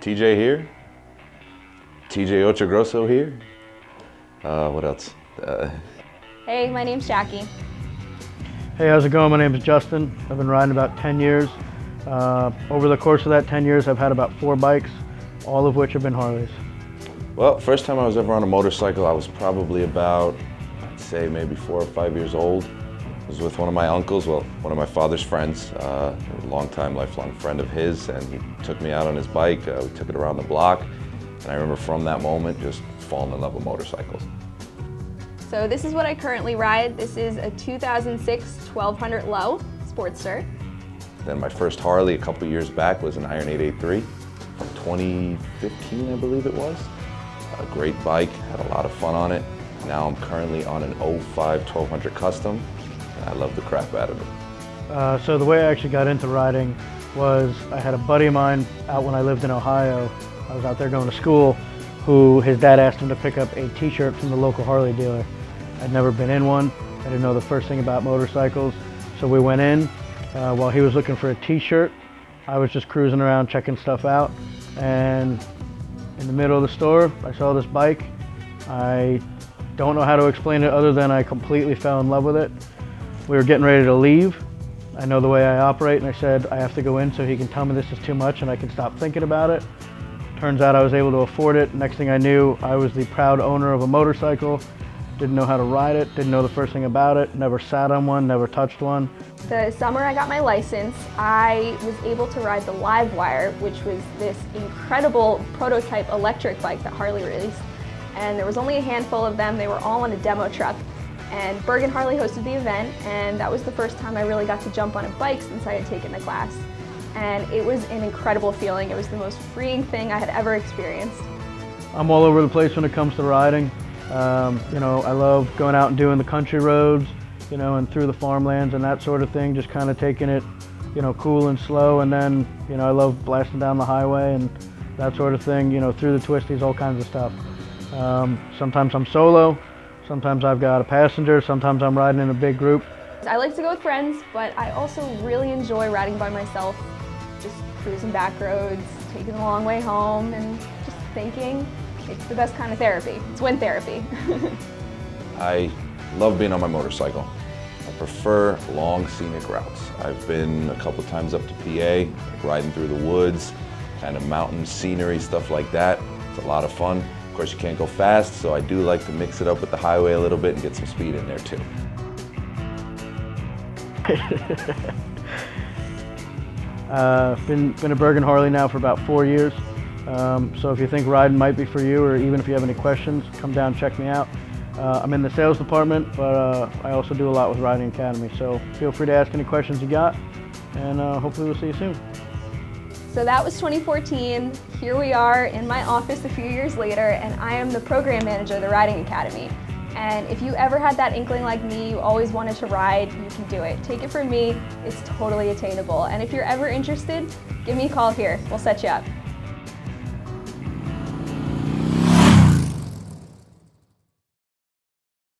TJ here. TJ Ocho Grosso here. What else? Hey, my name's Jackie. Hey, how's it going? My name is Justin. I've been riding about 10 years. Over the course of that 10 years, I've had about 4 bikes, all of which have been Harleys. Well, first time I was ever on a motorcycle, I was probably about, I'd say maybe 4 or 5 years old. I was with one of my uncles, well, one of my father's friends, a long-time, lifelong friend of his, and he took me out on his bike. We took it around the block, and I remember from that moment just falling in love with motorcycles. So this is what I currently ride. This is a 2006 1200 Low Sportster. Then my first Harley a couple years back was an Iron 883 from 2015, I believe it was. A great bike, had a lot of fun on it. Now I'm currently on an 05 1200 Custom, and I love the crap out of it. So the way I actually got into riding was I had a buddy of mine out when I lived in Ohio. I was out there going to school, who his dad asked him to pick up a t-shirt from the local Harley dealer. I'd never been in one. I didn't know the first thing about motorcycles. So we went in. While he was looking for a t-shirt, I was just cruising around checking stuff out. And in the middle of the store, I saw this bike. I don't know how to explain it other than I completely fell in love with it. We were getting ready to leave. I know the way I operate, and I said I have to go in so he can tell me this is too much and I can stop thinking about it. Turns out I was able to afford it. Next thing I knew, I was the proud owner of a motorcycle. Didn't know how to ride it, didn't know the first thing about it, never sat on one, never touched one. The summer I got my license, I was able to ride the Livewire, which was this incredible prototype electric bike that Harley released. And there was only a handful of them. They were all on a demo truck. And Bergen Harley hosted the event, and that was the first time I really got to jump on a bike since I had taken the class. And it was an incredible feeling. It was the most freeing thing I had ever experienced. I'm all over the place when it comes to riding. I love going out and doing the country roads, and through the farmlands and that sort of thing, just kind of taking it, cool and slow. And then, I love blasting down the highway and that sort of thing, through the twisties, all kinds of stuff. Sometimes I'm solo, sometimes I've got a passenger, sometimes I'm riding in a big group. I like to go with friends, but I also really enjoy riding by myself, just cruising back roads, taking the long way home, and just thinking. It's the best kind of therapy. It's wind therapy. I love being on my motorcycle. I prefer long scenic routes. I've been a couple times up to PA, riding through the woods, kind of mountain scenery, stuff like that. It's a lot of fun. Of course, you can't go fast, so I do like to mix it up with the highway a little bit and get some speed in there too. Been a Bergen Harley now for about 4 years. So if you think riding might be for you, or even if you have any questions, come down and check me out. I'm in the sales department, but I also do a lot with Riding Academy. So feel free to ask any questions you got, and hopefully we'll see you soon. So that was 2014. Here we are in my office a few years later, and I am the program manager of the Riding Academy. And if you ever had that inkling like me, you always wanted to ride, you can do it. Take it from me, it's totally attainable. And if you're ever interested, give me a call here. We'll set you up.